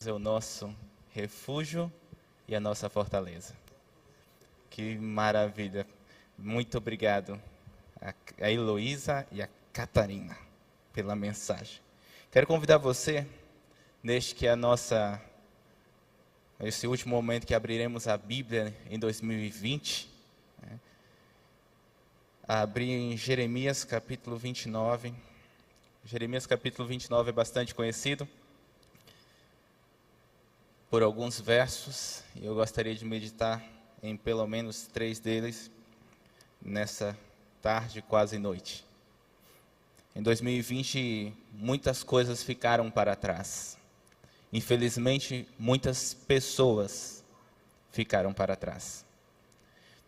É o nosso refúgio e a nossa fortaleza. Que maravilha. Muito obrigado a Heloísa e a Catarina pela mensagem. Quero convidar você, neste que é esse último momento que abriremos a Bíblia em 2020, a abrir em Jeremias capítulo 29. Jeremias capítulo 29 é bastante conhecido por alguns versos, e eu gostaria de meditar em pelo menos 3 deles nessa tarde, quase noite. Em 2020, muitas coisas ficaram para trás. Infelizmente, muitas pessoas ficaram para trás.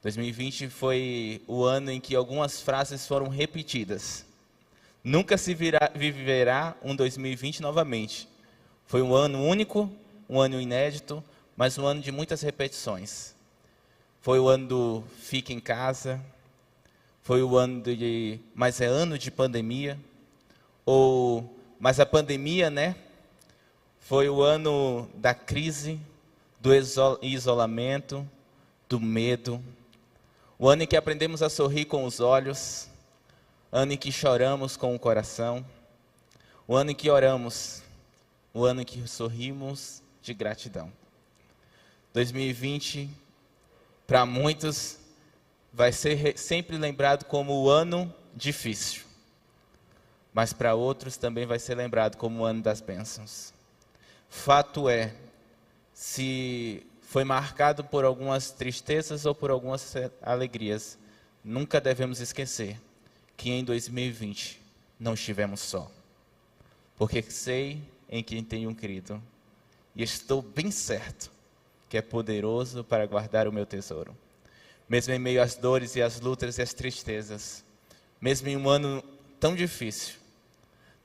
2020 foi o ano em que algumas frases foram repetidas. Nunca se viverá um 2020 novamente. Foi um ano único, um ano inédito, mas um ano de muitas repetições. Foi o ano do fique em casa, foi o ano mas é ano de pandemia, mas a pandemia, foi o ano da crise, do isolamento, do medo, o ano em que aprendemos a sorrir com os olhos, ano em que choramos com o coração, o ano em que oramos, o ano em que sorrimos de gratidão. 2020, para muitos, vai ser sempre lembrado como o ano difícil, mas para outros também vai ser lembrado como o ano das bênçãos. Fato é, se foi marcado por algumas tristezas ou por algumas alegrias, nunca devemos esquecer que em 2020 não estivemos só, porque sei em quem tenho crido, e estou bem certo que é poderoso para guardar o meu tesouro. Mesmo em meio às dores e às lutas e às tristezas, mesmo em um ano tão difícil,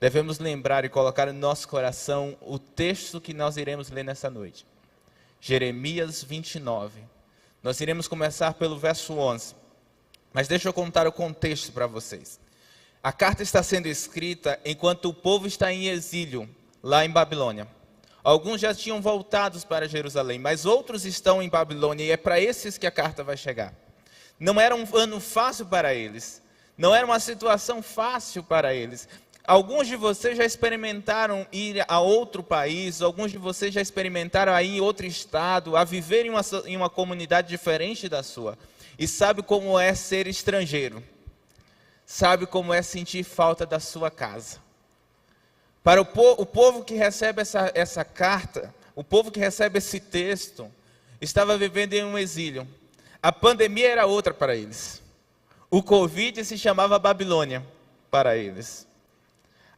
devemos lembrar e colocar no nosso coração o texto que nós iremos ler nessa noite. Jeremias 29. Nós iremos começar pelo verso 11. Mas deixa eu contar o contexto para vocês. A carta está sendo escrita enquanto o povo está em exílio, lá em Babilônia. Alguns já tinham voltado para Jerusalém, mas outros estão em Babilônia, e é para esses que a carta vai chegar. Não era um ano fácil para eles, não era uma situação fácil para eles. Alguns de vocês já experimentaram ir a outro país, alguns de vocês já experimentaram ir em outro estado, a viver em uma comunidade diferente da sua, e sabe como é ser estrangeiro, sabe como é sentir falta da sua casa. Para o povo que recebe essa carta, o povo que recebe esse texto, estava vivendo em um exílio. A pandemia era outra para eles. O Covid se chamava Babilônia para eles.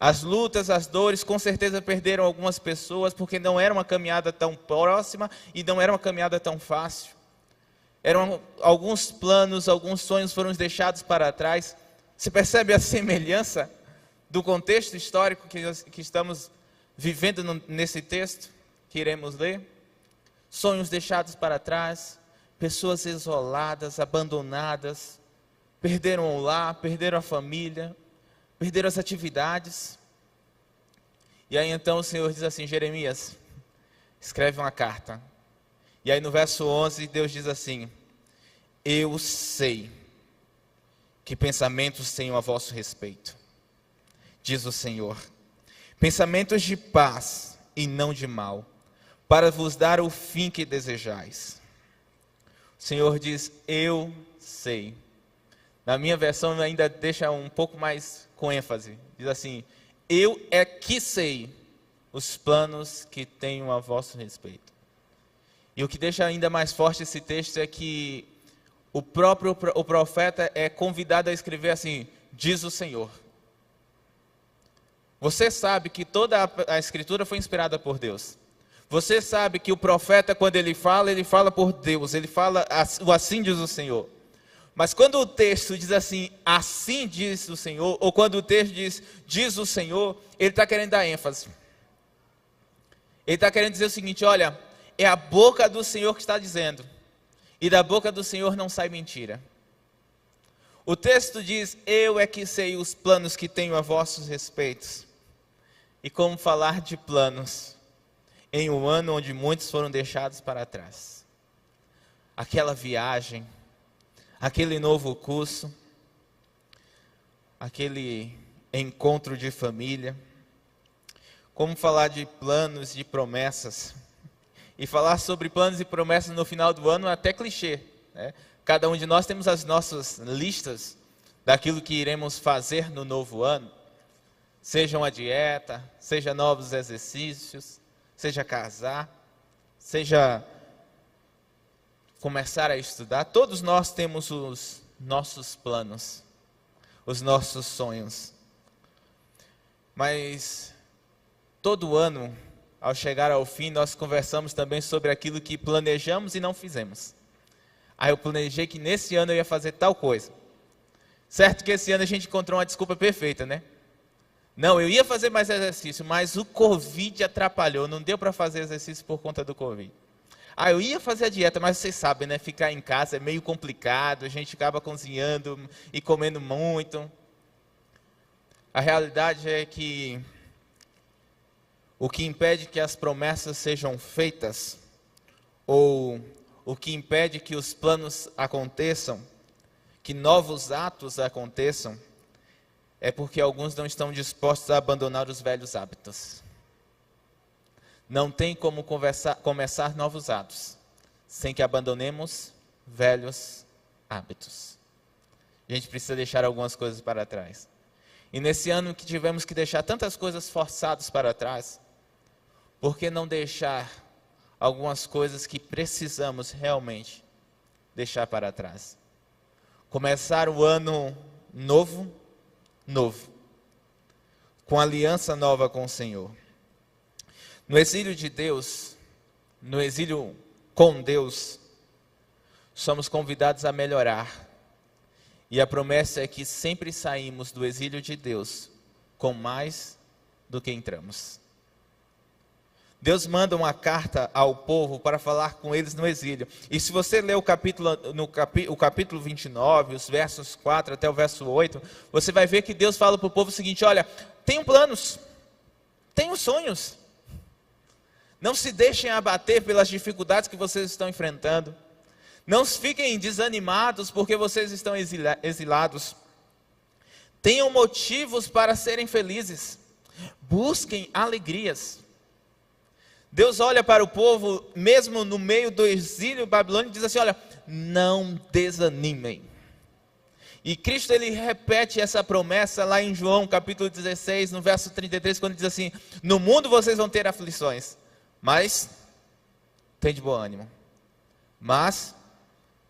As lutas, as dores, com certeza perderam algumas pessoas, porque não era uma caminhada tão próxima e não era uma caminhada tão fácil. Eram alguns planos, alguns sonhos foram deixados para trás. Você percebe a semelhança do contexto histórico que estamos vivendo nesse texto que iremos ler? Sonhos deixados para trás, pessoas isoladas, abandonadas, perderam o lar, perderam a família, perderam as atividades. E aí então o Senhor diz assim: Jeremias, escreve uma carta. E aí no verso 11 Deus diz assim: eu sei que pensamentos tenho a vosso respeito, diz o Senhor, pensamentos de paz e não de mal, para vos dar o fim que desejais. O Senhor diz: eu sei. Na minha versão ainda deixa um pouco mais com ênfase, diz assim: eu é que sei os planos que tenho a vosso respeito. E o que deixa ainda mais forte esse texto é que o profeta é convidado a escrever assim: diz o Senhor. Você sabe que toda a escritura foi inspirada por Deus. Você sabe que o profeta, quando ele fala por Deus, ele fala o assim diz o Senhor. Mas quando o texto diz assim, assim diz o Senhor, ou quando o texto diz o Senhor, ele está querendo dar ênfase. Ele está querendo dizer o seguinte: olha, é a boca do Senhor que está dizendo, e da boca do Senhor não sai mentira. O texto diz: eu é que sei os planos que tenho a vossos respeitos. E como falar de planos em um ano onde muitos foram deixados para trás. Aquela viagem, aquele novo curso, aquele encontro de família. Como falar de planos, de promessas? E falar sobre planos e promessas no final do ano é até clichê, né? Cada um de nós temos as nossas listas daquilo que iremos fazer no novo ano. Seja uma dieta, seja novos exercícios, seja casar, seja começar a estudar. Todos nós temos os nossos planos, os nossos sonhos. Mas todo ano, ao chegar ao fim, nós conversamos também sobre aquilo que planejamos e não fizemos. Eu planejei que nesse ano eu ia fazer tal coisa. Certo que esse ano a gente encontrou uma desculpa perfeita, né? Não, eu ia fazer mais exercício, mas o Covid atrapalhou, não deu para fazer exercício por conta do Covid. Eu ia fazer a dieta, mas vocês sabem, né? Ficar em casa é meio complicado, a gente acaba cozinhando e comendo muito. A realidade é que o que impede que as promessas sejam feitas, ou o que impede que os planos aconteçam, que novos atos aconteçam, é porque alguns não estão dispostos a abandonar os velhos hábitos. Não tem como começar novos atos sem que abandonemos velhos hábitos. A gente precisa deixar algumas coisas para trás. E nesse ano que tivemos que deixar tantas coisas forçadas para trás, por que não deixar algumas coisas que precisamos realmente deixar para trás? Começar o ano novo, com aliança nova com o Senhor. No exílio de Deus, no exílio com Deus, somos convidados a melhorar. E a promessa é que sempre saímos do exílio de Deus com mais do que entramos. Deus manda uma carta ao povo para falar com eles no exílio. E se você ler o capítulo 29, os versos 4 até o verso 8, você vai ver que Deus fala para o povo o seguinte: olha, tenham planos, tenham sonhos. Não se deixem abater pelas dificuldades que vocês estão enfrentando. Não fiquem desanimados porque vocês estão exilados. Tenham motivos para serem felizes. Busquem alegrias. Deus olha para o povo, mesmo no meio do exílio babilônico, e diz assim: olha, não desanimem. E Cristo, ele repete essa promessa lá em João capítulo 16, no verso 33, quando diz assim: no mundo vocês vão ter aflições, mas tem de bom ânimo. Mas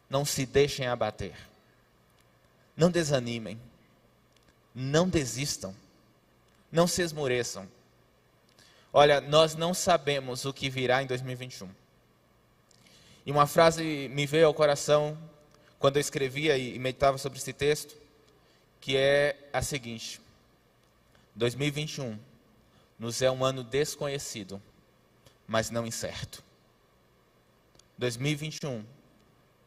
não se deixem abater. Não desanimem. Não desistam. Não se esmoreçam. Olha, nós não sabemos o que virá em 2021. E uma frase me veio ao coração quando eu escrevia e meditava sobre esse texto, que é a seguinte: 2021 nos é um ano desconhecido, mas não incerto. 2021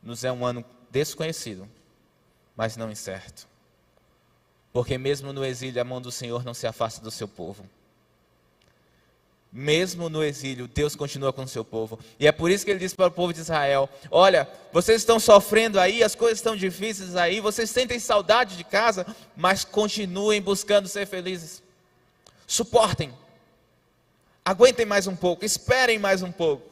nos é um ano desconhecido, mas não incerto. Porque mesmo no exílio, a mão do Senhor não se afasta do seu povo. Mesmo no exílio, Deus continua com o seu povo. E é por isso que ele diz para o povo de Israel: olha, vocês estão sofrendo aí, as coisas estão difíceis aí, vocês sentem saudade de casa, mas continuem buscando ser felizes. Suportem. Aguentem mais um pouco, esperem mais um pouco.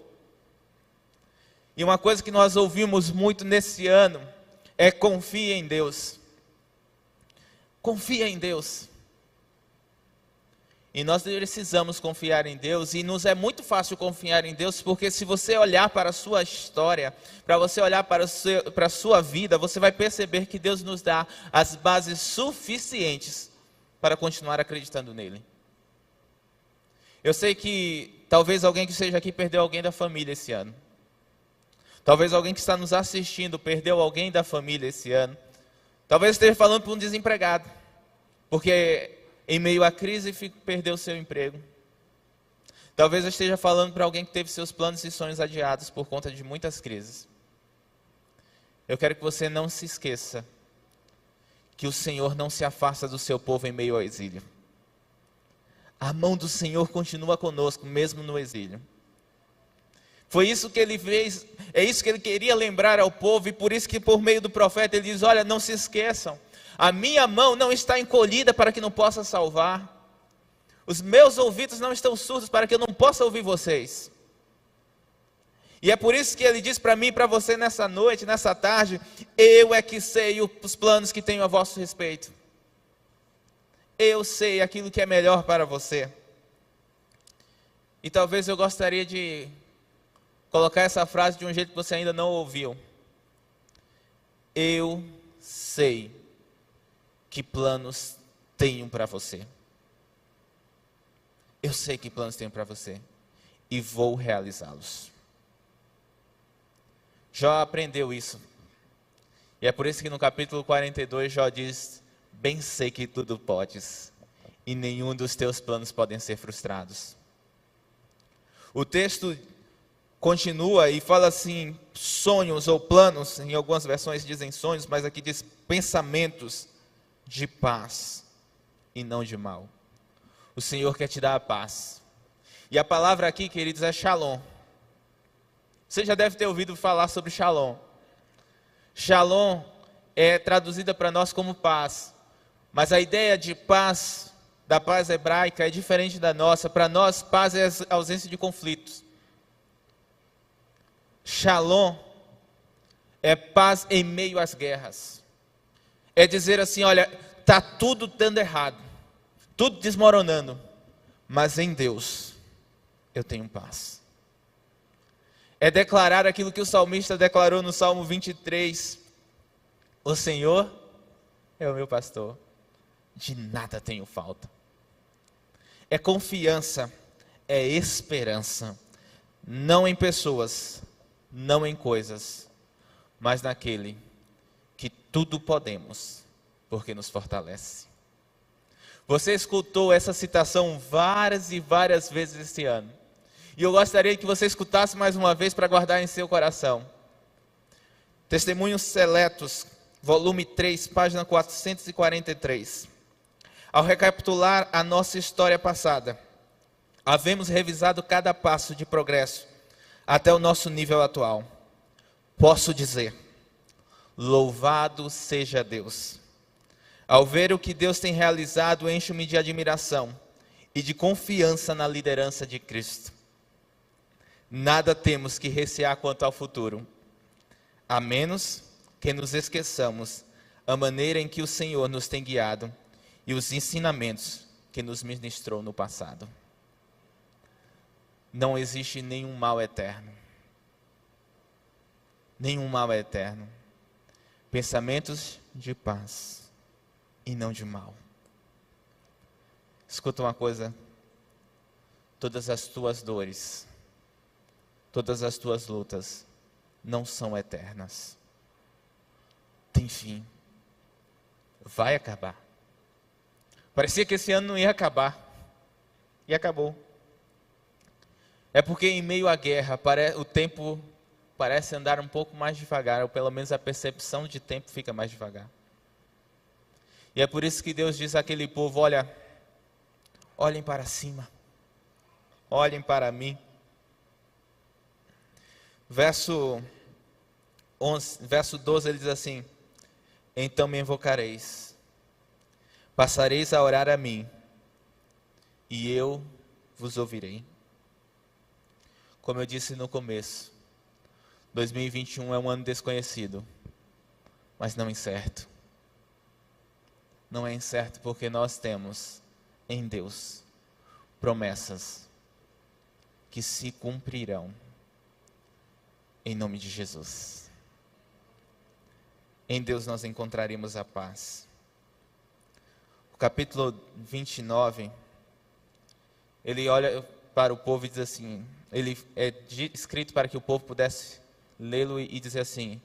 E uma coisa que nós ouvimos muito nesse ano é: confie em Deus. Confia em Deus. E nós precisamos confiar em Deus, e nos é muito fácil confiar em Deus, porque se você olhar para a sua história, para você olhar para a sua vida, você vai perceber que Deus nos dá as bases suficientes para continuar acreditando nele. Eu sei que talvez alguém que esteja aqui perdeu alguém da família esse ano. Talvez alguém que está nos assistindo perdeu alguém da família esse ano. Talvez esteja falando para um desempregado, porque em meio à crise perdeu seu emprego. Talvez eu esteja falando para alguém que teve seus planos e sonhos adiados por conta de muitas crises. Eu quero que você não se esqueça que o Senhor não se afasta do seu povo em meio ao exílio. A mão do Senhor continua conosco, mesmo no exílio. Foi isso que ele fez, é isso que ele queria lembrar ao povo, e por isso que por meio do profeta ele diz: olha, não se esqueçam, a minha mão não está encolhida para que não possa salvar, os meus ouvidos não estão surdos para que eu não possa ouvir vocês. E é por isso que ele diz para mim e para você nessa noite, nessa tarde: eu é que sei os planos que tenho a vosso respeito. Eu sei aquilo que é melhor para você. E talvez eu gostaria de colocar essa frase de um jeito que você ainda não ouviu. Eu sei que planos tenho para você. Eu sei que planos tenho para você. E vou realizá-los. Jó aprendeu isso. E é por isso que no capítulo 42 Jó diz: bem sei que tudo podes, e nenhum dos teus planos podem ser frustrados. O texto continua e fala assim, sonhos ou planos, em algumas versões dizem sonhos, mas aqui diz pensamentos de paz e não de mal. O Senhor quer te dar a paz. E a palavra aqui, queridos, é shalom. Você já deve ter ouvido falar sobre shalom. Shalom é traduzida para nós como paz. Mas a ideia de paz, da paz hebraica, é diferente da nossa. Para nós, paz é a ausência de conflitos. Shalom é paz em meio às guerras. É dizer assim, olha, está tudo dando errado, tudo desmoronando, mas em Deus eu tenho paz. É declarar aquilo que o salmista declarou no Salmo 23. O Senhor é o meu pastor, de nada tenho falta. É confiança, é esperança, não em pessoas, não em coisas, mas naquele que tudo podemos, porque nos fortalece. Você escutou essa citação várias e várias vezes este ano. E eu gostaria que você escutasse mais uma vez para guardar em seu coração. Testemunhos Seletos, volume 3, página 443. Ao recapitular a nossa história passada, havemos revisado cada passo de progresso até o nosso nível atual. Posso dizer: louvado seja Deus. Ao ver o que Deus tem realizado, encho-me de admiração e de confiança na liderança de Cristo. Nada temos que recear quanto ao futuro, a menos que nos esqueçamos a maneira em que o Senhor nos tem guiado e os ensinamentos que nos ministrou no passado. Não existe nenhum mal eterno. Nenhum mal é eterno. Pensamentos de paz e não de mal. Escuta uma coisa: todas as tuas dores, todas as tuas lutas não são eternas. Tem fim. Vai acabar. Parecia que esse ano não ia acabar. E acabou. É porque em meio à guerra, o tempo parece andar um pouco mais devagar, ou pelo menos a percepção de tempo fica mais devagar. E é por isso que Deus diz àquele povo: olha, olhem para cima, olhem para mim. Verso 12 ele diz assim: então me invocareis, passareis a orar a mim, e eu vos ouvirei. Como eu disse no começo, 2021 é um ano desconhecido, mas não incerto. Não é incerto porque nós temos em Deus promessas que se cumprirão em nome de Jesus. Em Deus nós encontraremos a paz. O capítulo 29, ele olha para o povo e diz assim, ele é escrito para que o povo pudesse lê-lo e dizer assim: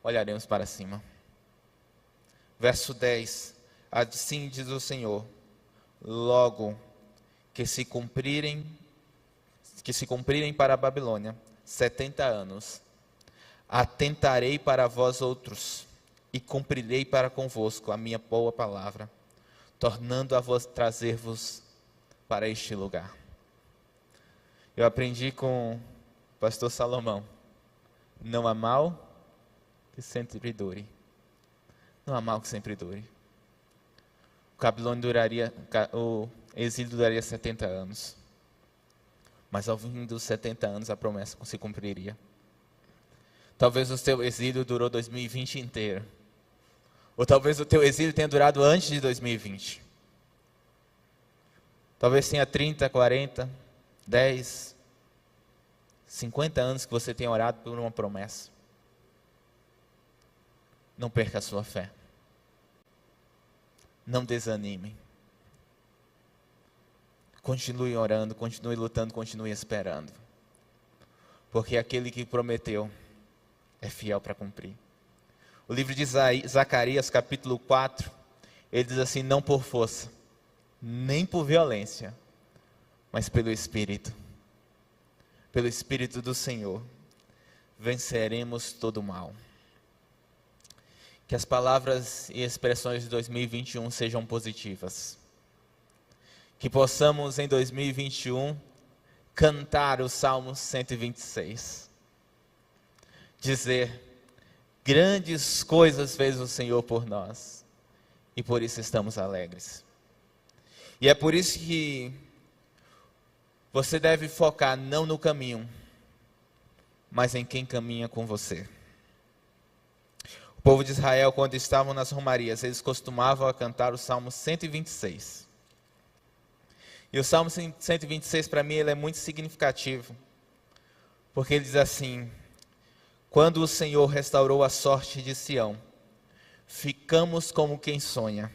olharemos para cima. Verso 10, assim diz o Senhor: logo que se cumprirem para a Babilônia 70 anos, atentarei para vós outros, e cumprirei para convosco a minha boa palavra, tornando a vos trazer-vos para este lugar. Eu aprendi com Pastor Salomão, não há mal que sempre dure. Não há mal que sempre dure. O exílio duraria 70 anos. Mas ao fim dos 70 anos a promessa se cumpriria. Talvez o teu exílio durou 2020 inteiro. Ou talvez o teu exílio tenha durado antes de 2020. Talvez tenha 30, 40, 10, 50 anos que você tenha orado por uma promessa. Não perca a sua fé. Não desanime. Continue orando, continue lutando, continue esperando. Porque aquele que prometeu é fiel para cumprir. O livro de Zacarias, capítulo 4, ele diz assim: não por força, nem por violência, mas pelo Espírito do Senhor, venceremos todo o mal. Que as palavras e expressões de 2021 sejam positivas. Que possamos em 2021 cantar o Salmo 126. Dizer: grandes coisas fez o Senhor por nós, e por isso estamos alegres. E é por isso que você deve focar não no caminho, mas em quem caminha com você. O povo de Israel, quando estavam nas romarias, eles costumavam cantar o Salmo 126. E o Salmo 126, para mim, ele é muito significativo, porque ele diz assim: quando o Senhor restaurou a sorte de Sião, ficamos como quem sonha.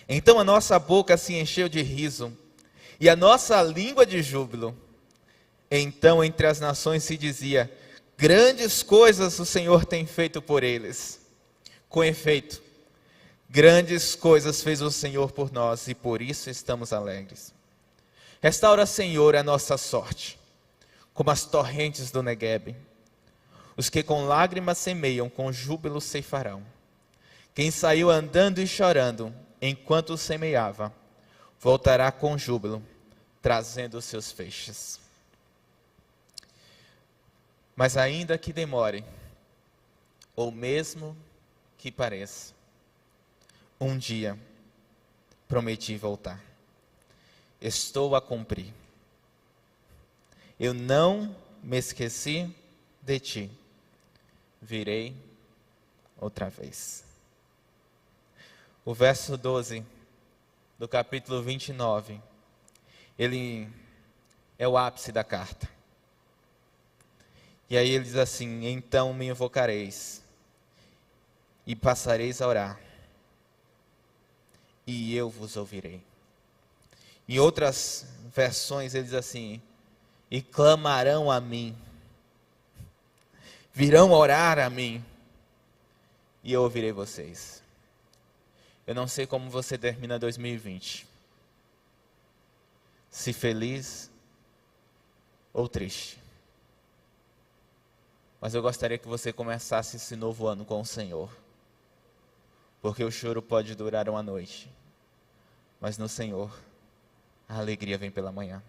Então a nossa boca se encheu de riso, e a nossa língua de júbilo. Então entre as nações se dizia: grandes coisas o Senhor tem feito por eles. Com efeito, grandes coisas fez o Senhor por nós, e por isso estamos alegres. Restaura, Senhor, a nossa sorte, como as torrentes do Neguebe. Os que com lágrimas semeiam, com júbilo ceifarão. Quem saiu andando e chorando, enquanto semeava, voltará com júbilo, trazendo os seus feixes. Mas ainda que demore, ou mesmo que pareça, um dia prometi voltar. Estou a cumprir. Eu não me esqueci de ti. Virei outra vez. O verso 12 do capítulo 29, ele é o ápice da carta. E aí ele diz assim: então me invocareis, e passareis a orar, e eu vos ouvirei. Em outras versões ele diz assim: e clamarão a mim, virão orar a mim, e eu ouvirei vocês. Eu não sei como você termina 2020, se feliz ou triste, mas eu gostaria que você começasse esse novo ano com o Senhor, porque o choro pode durar uma noite, mas no Senhor a alegria vem pela manhã.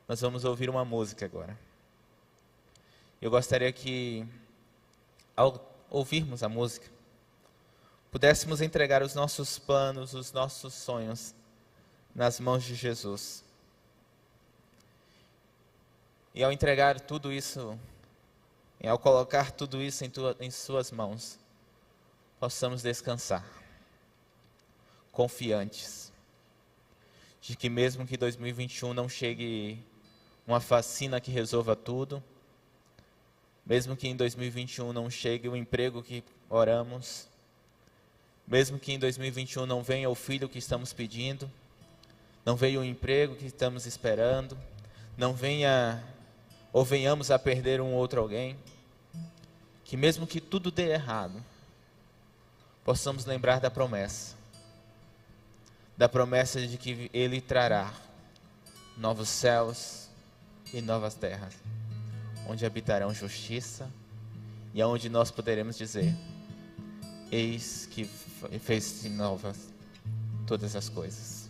Nós vamos ouvir uma música agora. Eu gostaria que, ao ouvirmos a música, pudéssemos entregar os nossos planos, os nossos sonhos nas mãos de Jesus. E ao entregar tudo isso, e ao colocar tudo isso em suas mãos, possamos descansar, confiantes, de que mesmo que 2021 não chegue uma vacina que resolva tudo, mesmo que em 2021 não chegue o emprego que oramos, mesmo que em 2021 não venha o filho que estamos pedindo, não venha o emprego que estamos esperando, não venha ou venhamos a perder um outro alguém, que mesmo que tudo dê errado, possamos lembrar da promessa de que Ele trará novos céus e novas terras, onde habitarão justiça, e aonde nós poderemos dizer: eis que fez novas todas as coisas.